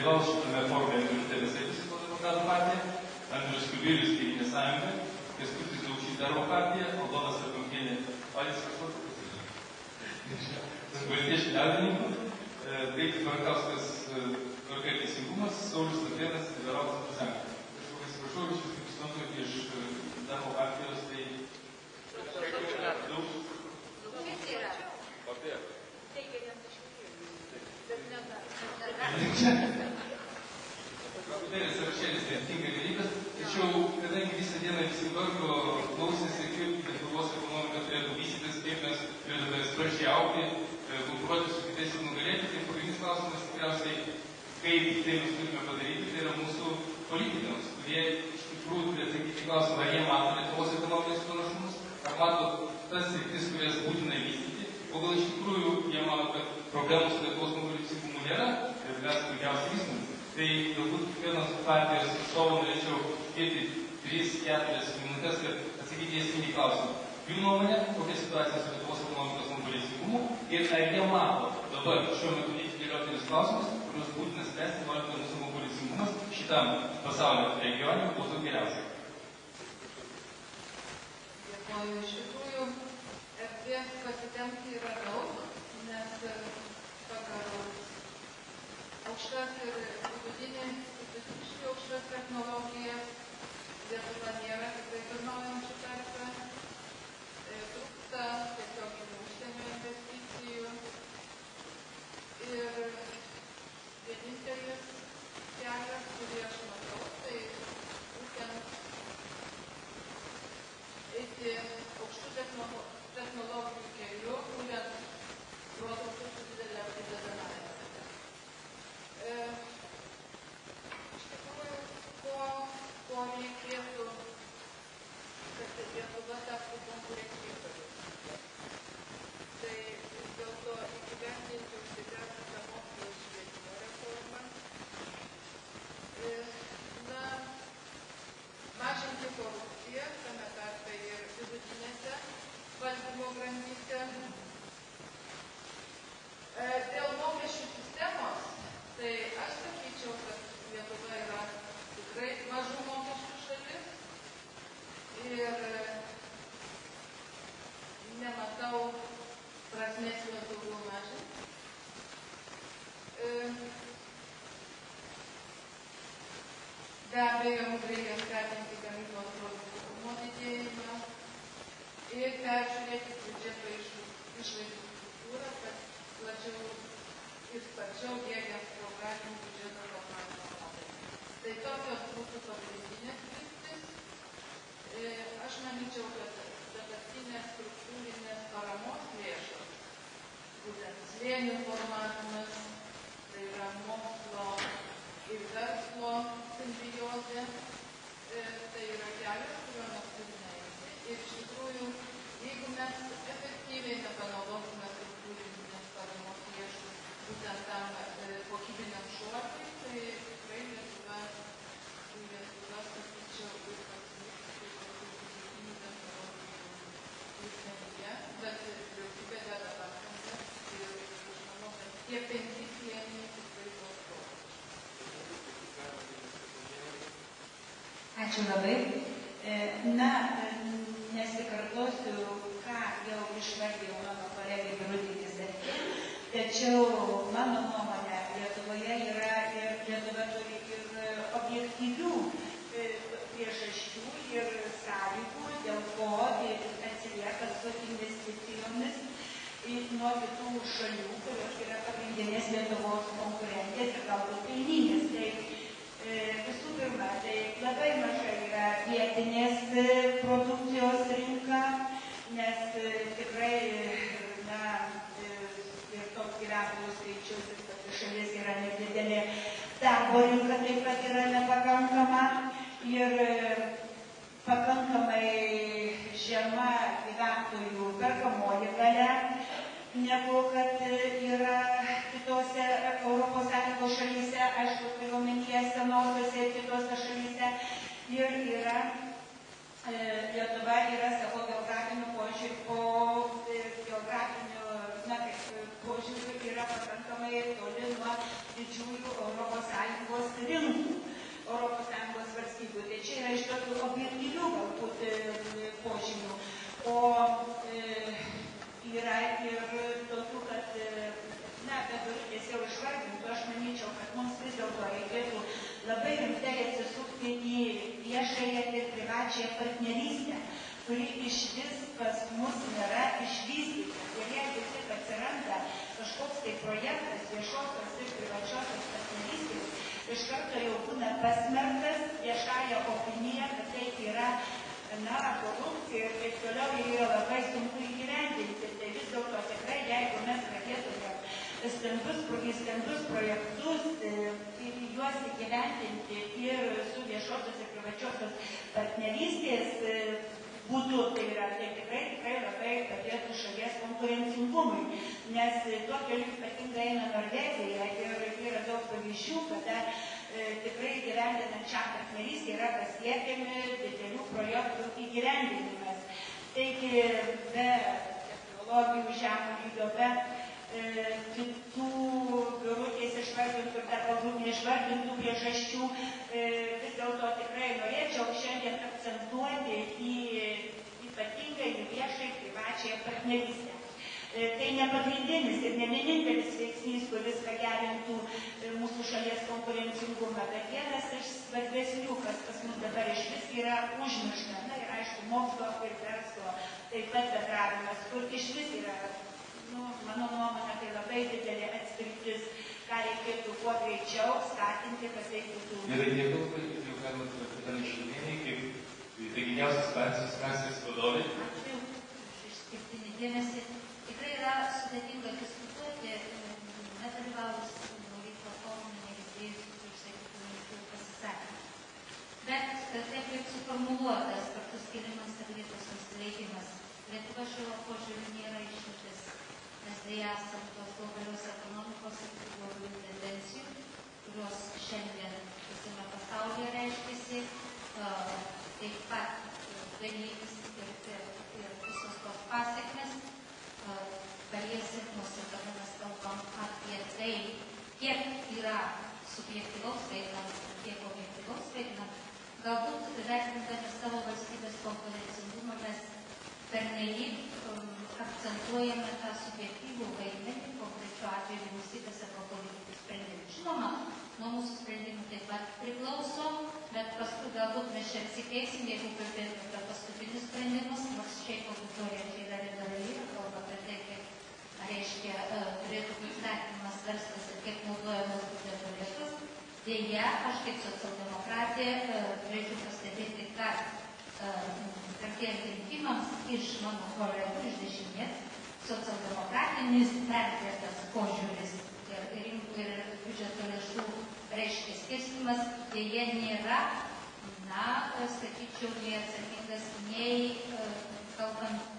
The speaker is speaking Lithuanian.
dalyvaus šitame forume Minutėlės Eidis Socialdemokratų partija, Andrius Kubilius Tėvynės sąjunga, Kęstutis Daukšys Darbo partija, Aldonas Rakunkienė Valstiečių liaudininkų, Dainius Barkauskas Tvarka ir teisingumas, Saulius Latėnas Liberalų sąjunga. Aš atsiprašau, iš kaip suprantu, iš Darbo partijos, tai daug. Truputėlį sąrašėlis netinka dalykas, tačiau kadangi visą dieną visi vargo klausėsi, kaip Lietuvos ekonomika turėtų vystytis, kaip mes turėtume sparčiai augti, konkuruoti su kitais ir nugalėti, tai pagrindinis klausimas tikriausiai, kaip tai mes turime padaryti, tai yra mūsų politikams, kurie iš tikrųjų turi atsakyti klausimą, ar jie mato Lietuvos ekonomikos panašumus, ar mato tas sritis, kurias būtina vystyti, o gal iš tikrųjų jie mano, kad problemų su Lietuvos konkurencingumu nėra ir mes puikiausiai vystomės. Tai galbūt kiekvienos partijos atstovų norėčiau skirti 3-4 minutės, kad atsakyti esminį klausimą. Jų nuomonė, kokia situacija su Lietuvos ekonomikos konkurencingumu ir ar jie mato dabar šiuo metu neįdėliotinis klausimus, kuriuos būtina spręsti, norint, kad mūsų konkurencingumas šitam pasaulio regione būtų geriausiai. Dėkoju. Iš tikrųjų, erdvės pasitempti yra daug, nes pagal aukštas ir vidutiniškai aukštas technologijas Lietuva nėra tikrai pirmaujančių tarpe. Trūksta tiesioginių užsienio investicijų. Ir vienintelis kelias, kurį aš matau, tai būtent eiti aukštų technologijų keliu, kuriant produktus su didelė pridedamąja vertė. Iš tikrųjų, ko reikėtų, kad Lietuva taptų konkurencinga. Tai vis dėlto įgyvendinti užsitęsusią mokslo ir švietimo reformą. Mažinti korupciją, tame tarpe ir vidutinėse valdymo grandyse. Dėl mokesčių sistemos, tai aš sakyčiau, kad Lietuva yra tikrai mažų mokesčių šalis ir nematau prasmės juos daugiau mažinti. Be abejo, mums reikia skatinti gamybos produktyvumo didėjimą ir peržiūrėti biudžeto išlaidų struktūrą, kad plačiau ir sparčiau diegiant programinį biudžeto formavimo modelį. Tai tokios būtų pagrindinės kryptys. Aš manyčiau, kad dabartinės struktūrinės paramos lėšos, būtent slėnių formavimas, tai yra mokslo ir verslo simbiozė, tai yra kelias, kuriuo mes turime eiti. Ir iš tikrųjų, jeigu mes efektyviai nepanaudosime struktūrinės paramos lėšų būtent tam kokybiniam šuoliui, tai tikrai Lietuva, sakyčiau, ir pasiliks kaip vidutinių technologijų lygmenyje, bet vyriausybė deda pastangas ir aš manau, kad tie 5 slėniai tikrai bus daug. Ačiū labai. Na, nesikartosiu, ką jau išvardėjo mano kolegė Birutė Zarkė, tačiau mano nuomonė Lietuvoje yra ir Lietuva turi ir objektyvių priežasčių ir sąlygų, dėl ko atsilieka su investicijomis nuo kitų šalių, kurios yra pagrindinės Lietuvos konkurentės ir galbūt kaimynės. Tai visų pirma, tai labai mažai yra vietinės produkcijos rinka, nes tikrai ir toks gyventojų skaičius ir pati šalis yra nedidelė, darbo rinka taip pat yra nepakankama ir pakankamai žema gyventojų perkamoji galia, negu kad yra kitose ES šalyse, aišku, turiuomenyje senosiose ir kitose šalyse. Ir yra, Lietuva yra savo geografiniu požiūriu yra pakankamai toli nuo didžiųjų ES iš karto jau būna pasmerktas viešąją opiniją, kad tai yra korupcija ir taip toliau ir yra labai sunku įgyvendinti. Tai vis dėlto tikrai, jeigu mes pradėtume stambius projektus ir juos įgyvendinti ir su viešosios ir privačiosios partnerystės būtų, tai tikrai labai padėtų šalies konkurencingumui, nes tuo keliu ypatingai eina Norvegija ir yra daug pavyzdžių, kada tikrai gyvendinant šią partnerystę yra pasiekiami didelių projektų įgyvendinimas. Taigi, be technologijų žemų lygio, be kitų Birutės išvardintų ir dar galbūt neišvardintų priežasčių, vis dėlto tikrai norėčiau šiandien akcentuoti į ypatingai viešai privačią partnerystę. Tai ne pagrindinis ir ne vienintelis veiksnys, kuris pagerintų mūsų šalies konkurencingumą, bet vienas iš svarbesnių, kas pas mus dabar iš vis yra užmiršta. Na ir aišku, mokslo ir verslo taip pat bendravimas, kur iš vis yra, mano nuomonė, tai labai didelė atskirtis, ką reikėtų kuo greičiau skatinti, kad tai būtų. Ir nekalba, jau galima pranešinėti, kaip reginiausios frakcijos vadovai. Ačiū už išskirtinį dėmesį. Tikrai yra sudėtinga diskutuoti, nedalyvavus ryto forume, negirdėjus išsakytų minčių pasisakymų. Bet taip kaip suformuluotas kartu skirimas ir vietos nusileidimas, Lietuva šiuo požiūriu nėra išimtis. Mes dėja esam tos globalios ekonomikos ir globalių tendencijų, kurios šiandien visame pasaulyje reiškiasi, taip pat dalyvis ir visos tos pasiekmes paliesi mus ir kada mes kalbam apie tai, kiek yra subjektyvaus veiklams, kiek objektyvaus veiklams. Galbūt vertindami savo valstybės konkurencingumą mes pernelyg akcentuojame tą subjektyvų vaidmenį, konkrečiu atveju vyriausybės arba politikų sprendimų. Žinoma, nuo mūsų sprendimų taip pat priklauso, bet paskui galbūt mes čia atsikeisim, jeigu kalbėtume apie paskutinius sprendimus, nors šiaip auditorija čia yra liberali, kalba apie tai, kaip reiškia turėtų būti vertinimas verslas ir kiek naudojamas biudžeto lėšos. Deja, aš kaip socialdemokratė turėčiau pastebėti, kad artėjant rinkimams iš mano kolegų iš dešinės socialdemokratinis perdėtas požiūris ir biudžeto lėšų reiškia skirstymas dėja nėra, sakyčiau, nei atsakingas, nei kalbant